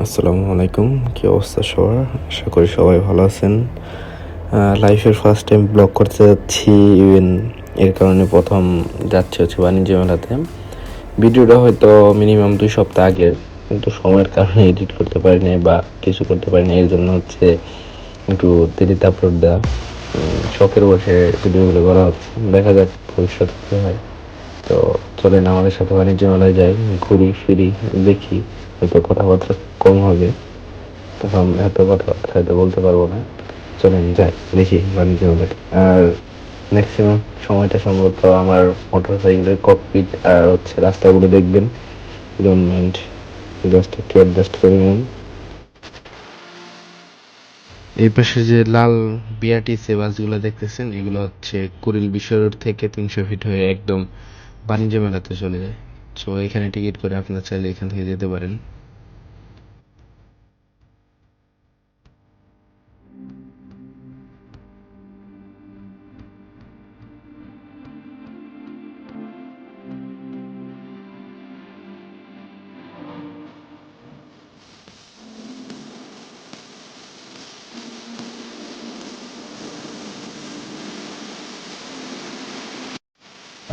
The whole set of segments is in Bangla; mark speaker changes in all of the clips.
Speaker 1: আসসালামু আলাইকুম, কি অবস্থা সবার? আশা করি সবাই ভালো আছেন। লাইফের ফার্স্ট টাইম ব্লগ করতে যাচ্ছি, ইভেন এর কারণে প্রথম যাচ্ছি হচ্ছে বাণিজ্য মেলাতে। ভিডিওটা হয়তো মিনিমাম 2 সপ্তাহ আগের, কিন্তু সময়ের কারণে এডিট করতে পারি নাই বা কিছু করতে পারি না, এর জন্য হচ্ছে একটু দেরিতে আপলোড দেওয়া। শখের বসে ভিডিওগুলো করা হচ্ছে, দেখা যাক ভবিষ্যতে কী হয়। তো চলেন আমাদের সাথে বাণিজ্য মেলায় যাই, ঘুরি ফিরি, দেখি। হয়তো কথাবার্তা কম হবে, তখন এত কথাবার্তা হয়তো বলতে পারবো না। চলেন যাই, দেখি বাণিজ্য মেলায়। আর ম্যাক্সিমাম সময়টা সম্ভবত আমার মোটর সাইকেলের ককপিট আর হচ্ছে রাস্তাগুলো দেখবেন। ডোন্ট মাইন্ড, জাস্ট একটু অ্যাডজাস্ট করে নিন। এই পাশে যে লাল বিআরটিসি বাসগুলো দেখতেছেন, এগুলো হচ্ছে কুড়িল বিশ্ব রোড থেকে 300 ফিট হয়ে একদম বাণিজ্য মেলাতে চলে যায়। সো এখানে টিকিট করে আপনারা চাইলে এখান থেকে যেতে পারেন।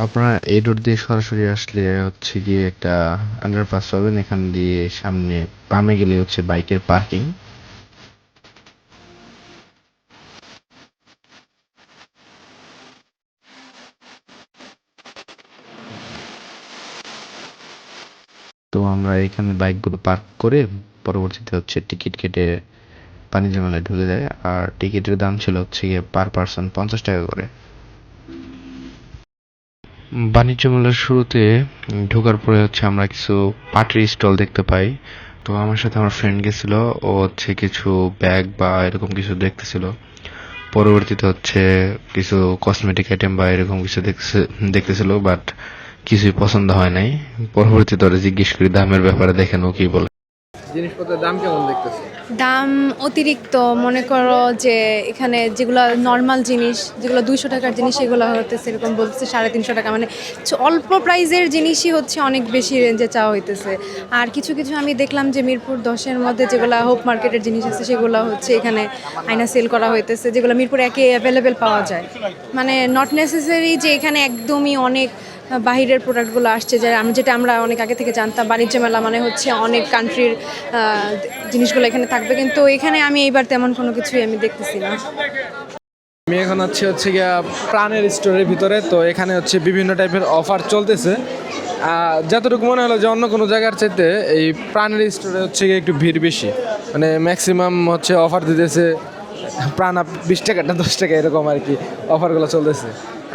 Speaker 1: আপনারা এই রোড দিয়ে সরাসরি আসলে হচ্ছে গিয়ে একটা আন্ডারপাস পাবেন, এখান দিয়ে সামনে বামে গেলে হচ্ছে বাইকের পার্কিং। তো আমরা এখানে বাইকগুলো পার্ক করে পরবর্তীতে হচ্ছে টিকিট কেটে বাণিজ্য মেলায় ঢুকে যায়। আর টিকিটের দাম ছিল হচ্ছে গিয়ে পার পার্সন 50 টাকা করে। বাণিজ্য মেলার শুরুতে ঢোকার পরে হচ্ছে আমরা কিছু পার্টির স্টল দেখতে পাই। তো আমার সাথে আমার ফ্রেন্ড গেছিল, ও হচ্ছে কিছু ব্যাগ বা এরকম কিছু দেখতেছিল। পরবর্তীতে হচ্ছে কিছু কসমেটিক আইটেম বা এরকম কিছু দেখতেছিল, বাট কিছুই পছন্দ হয় নাই। পরবর্তীতে ওরা জিজ্ঞেস করি দামের ব্যাপারে, দেখেন ও কি বলে।
Speaker 2: জিনিসপত্রের দাম কেমন দেখতেছে?
Speaker 3: দাম অতিরিক্ত, মনে করো যে এখানে যেগুলো নর্মাল জিনিস, যেগুলো 200 টাকার জিনিস, সেগুলো হতেছে এরকম বলতেছে 350 টাকা। মানে অল্প প্রাইজের জিনিসই হচ্ছে অনেক বেশি রেঞ্জে চাওয়া হইতেছে। আর কিছু কিছু আমি দেখলাম যে মিরপুর 10-এর মধ্যে যেগুলো হোপ মার্কেটের জিনিস আছে, সেগুলো হচ্ছে এখানে আয়না সেল করা হইতেছে, যেগুলো মিরপুর একে অ্যাভেলেবেল পাওয়া যায়। মানে নট নেসেসারি যে এখানে একদমই অনেক বাহিরের প্রোডাক্টগুলো আসছে, যেটা আমরা অনেক আগে থেকে জানতাম বাণিজ্য মেলা মানে হচ্ছে অনেক কান্ট্রির জিনিসগুলো এখানে থাকবে, কিন্তু এখানে আমি এইবার তেমন কোনো কিছুই আমি দেখতেছি না।
Speaker 2: আমি এখন হচ্ছে গিয়া প্রাণের স্টোরের ভিতরে। তো এখানে হচ্ছে বিভিন্ন টাইপের অফার চলতেছে। যতটুকু মনে হলো যে অন্য কোনো জায়গার চাইতে এই প্রাণের স্টোরে হচ্ছে গিয়ে একটু ভিড় বেশি। মানে ম্যাক্সিমাম হচ্ছে অফার দিতেছে, প্রাণ 20 টাকাটা 10 টাকা এরকম আর কি অফারগুলো চলতেছে।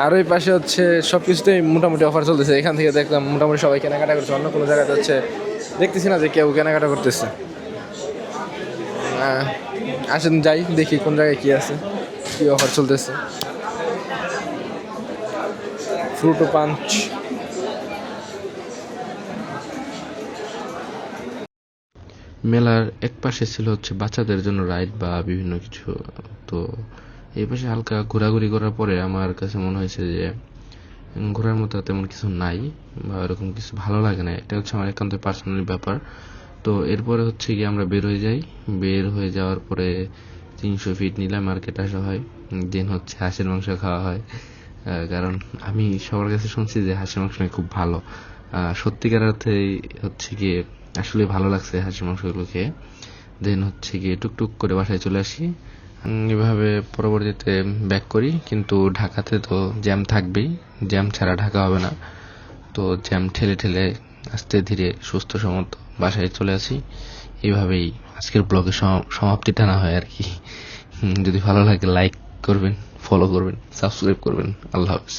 Speaker 2: আর ওই পাশে হচ্ছে সব কিছুতেই মোটামুটি অফার চলতেছে। এখান থেকে দেখলাম মোটামুটি সবাই কেনাকাটা করছে, অন্য কোনো জায়গাতে হচ্ছে দেখতেছি না যে কেউ কেনাকাটা করতেছে। আসেন যাই, দেখি কোন জায়গায় কী আছে, কী অফার চলতেছে। Frooto punch.
Speaker 1: মেলার এক পাশে ছিল হচ্ছে বাচ্চাদের জন্য রাইড বা বিভিন্ন কিছু। তো এই পাশে হালকা ঘোরাঘুরি করার পরে আমার কাছে মনে হয়েছে যে ঘোরার মতো তেমন কিছু নাই বা এরকম কিছু ভালো লাগে না। এটা হচ্ছে আমার একান্ত পার্সোনাল ব্যাপার। তো এরপরে হচ্ছে গিয়ে আমরা বের হয়ে যাই। বের হয়ে যাওয়ার পরে 300 ফিট নিলাম মার্কেট আসা হয়, দেন হচ্ছে হাঁসের মাংস খাওয়া হয়। কারণ আমি সবার কাছে শুনছি যে হাঁসের মাংস নাকি খুব ভালো। সত্যিকার অর্থে হচ্ছে গিয়ে আসলে ভালো লাগছে হাঁসের মাংসগুলো খেয়ে। দেন হচ্ছে গিয়ে টুকটুক করে বাসায় চলে আসি। এভাবে পরবর্তীতে ব্যাক করি, কিন্তু ঢাকাতে তো জ্যাম থাকবেই, জ্যাম ছাড়া ঢাকা হবে না। তো জ্যাম ঠেলে ঠেলে আস্তে ধীরে সুস্থ সম্মত বাসায় চলে আসি। এইভাবেই আজকের ব্লগের সমাপ্তি টানা হয় আর কি। যদি ভালো লাগে লাইক করবেন, ফলো করবেন, সাবস্ক্রাইব করবেন। আল্লাহ হাফেজ।